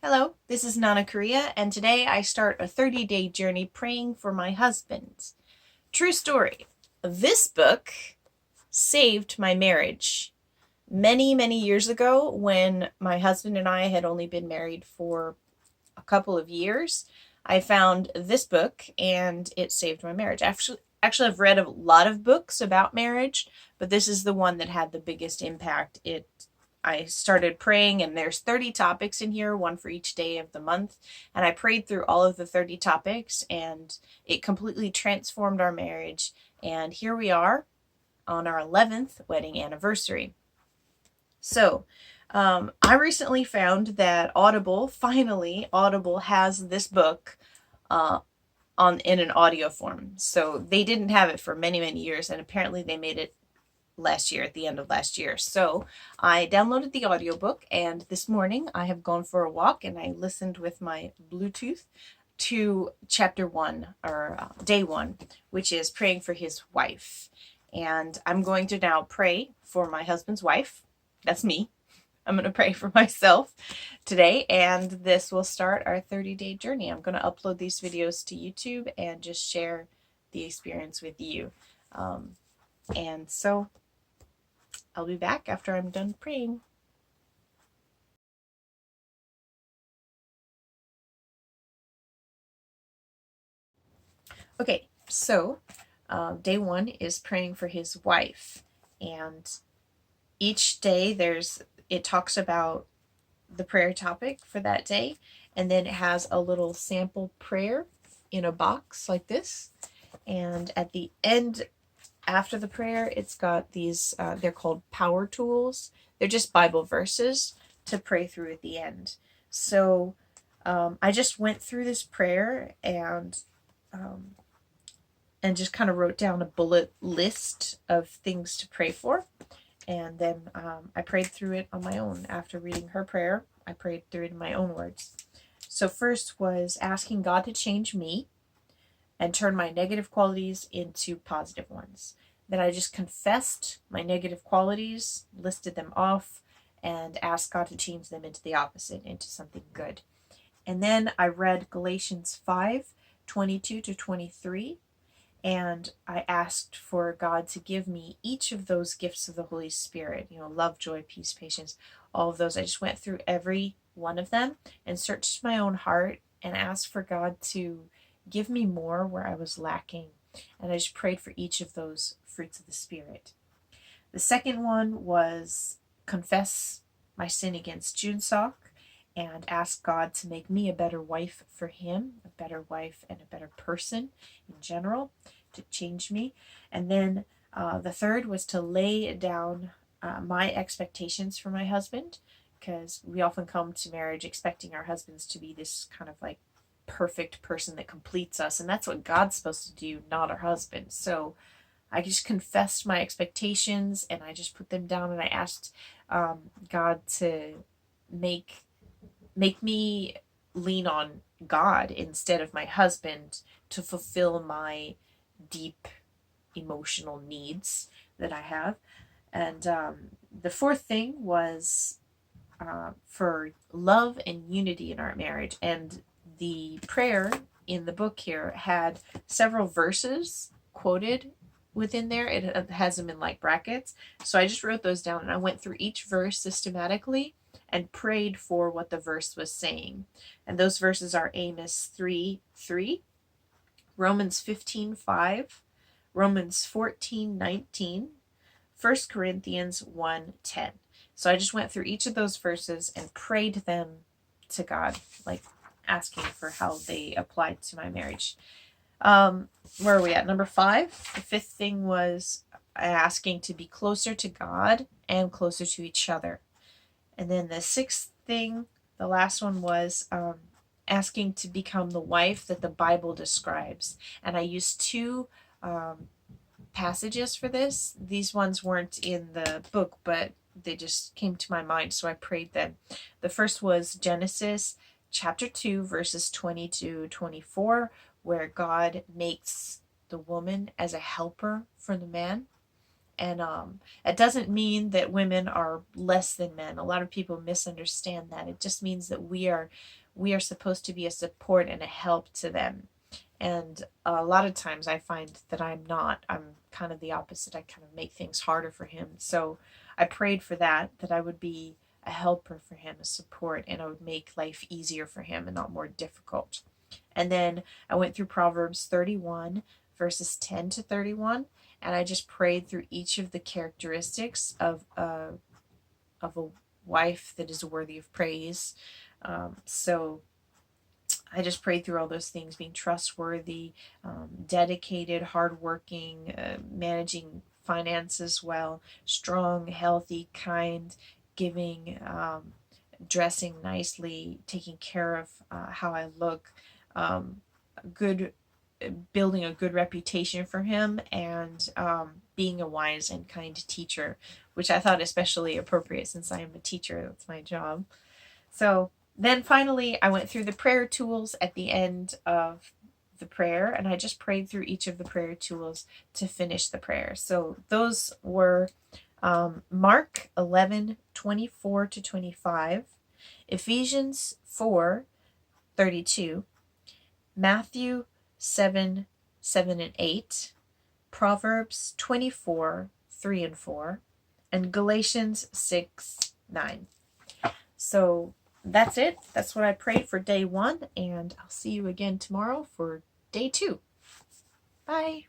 Hello, this is Nana Korea, and today I start a 30-day journey praying for my husband. True story. This book saved my marriage. Many, many years ago, when my husband and I had only been married for a couple of years, I found this book and it saved my marriage. Actually, I've read a lot of books about marriage, but this is the one that had the biggest impact. I started praying, and there's 30 topics in here, one for each day of the month. And I prayed through all of the 30 topics, and it completely transformed our marriage. And here we are on our 11th wedding anniversary. So, I recently found that finally, Audible has this book uh, in an audio form. So they didn't have it for many, many years, and apparently they made it last year, at the end of last year. So I downloaded the audiobook, and this morning I have gone for a walk and I listened with my Bluetooth to chapter one, or day one, which is praying for his wife. And I'm going to now pray for my husband's wife. That's me. I'm going to pray for myself today, and this will start our 30-day journey. I'm going to upload these videos to YouTube and just share the experience with you. And so I'll be back after I'm done praying. Okay, so day one is praying for his wife, and each day it talks about the prayer topic for that day, and then it has a little sample prayer in a box like this. And at the end, after the prayer, it's got these, they're called power tools. They're just Bible verses to pray through at the end. So I just went through this prayer um, and just kind of wrote down a bullet list of things to pray for. And then I prayed through it on my own. After reading her prayer, I prayed through it in my own words. So first was asking God to change me and turn my negative qualities into positive ones. Then I just confessed my negative qualities, listed them off, and asked God to change them into the opposite, into something good. And then I read Galatians 5:22-23, and I asked for God to give me each of those gifts of the Holy Spirit, love, joy, peace, patience, all of those. I just went through every one of them and searched my own heart and asked for God to give me more where I was lacking. And I just prayed for each of those fruits of the Spirit. The second one was confess my sin against Junsock and ask God to make me a better wife for him, a better wife and a better person in general, to change me. And then the third was to lay down my expectations for my husband, because we often come to marriage expecting our husbands to be this kind of like perfect person that completes us, and that's what God's supposed to do, not our husband. So I just confessed my expectations and I just put them down, and I asked God to make me lean on God instead of my husband to fulfill my deep emotional needs that I have. And the fourth thing was for love and unity in our marriage. And the prayer in the book here had several verses quoted within there. It has them in like brackets. So I just wrote those down and I went through each verse systematically and prayed for what the verse was saying. And those verses are Amos 3:3, Romans 15:5, Romans 14:19, 1 Corinthians 1:10. So I just went through each of those verses and prayed them to God, like asking for how they applied to my marriage. Where are we at? Number 5. The fifth thing was asking to be closer to God and closer to each other. And then the sixth thing, the last one, was asking to become the wife that the Bible describes. And I used two passages for this. These ones weren't in the book, but they just came to my mind, so I prayed them. The first was Genesis chapter 2, verses 20-24, where God makes the woman as a helper for the man. And it doesn't mean that women are less than men. A lot of people misunderstand that. It just means that we are supposed to be a support and a help to them. And a lot of times I find that I'm not. I'm kind of the opposite. I kind of make things harder for him. So I prayed for that I would be a helper for him, a support, and I would make life easier for him and not more difficult. And then I went through Proverbs 31, verses 10 to 31, and I just prayed through each of the characteristics of a wife that is worthy of praise. So I just prayed through all those things: being trustworthy, dedicated, hardworking, managing finances well, strong, healthy, kind, giving, dressing nicely, taking care of how I look, good, building a good reputation for him, and being a wise and kind teacher, which I thought especially appropriate since I am a teacher. That's my job. So then finally, I went through the prayer tools at the end of the prayer, and I just prayed through each of the prayer tools to finish the prayer. So those were Mark 11:24 to 25, Ephesians 4:32, Matthew 7:7 and 8, Proverbs 24:3 and 4, and Galatians 6:9. So that's it. That's what I prayed for day 1, and I'll see you again tomorrow for day 2. Bye.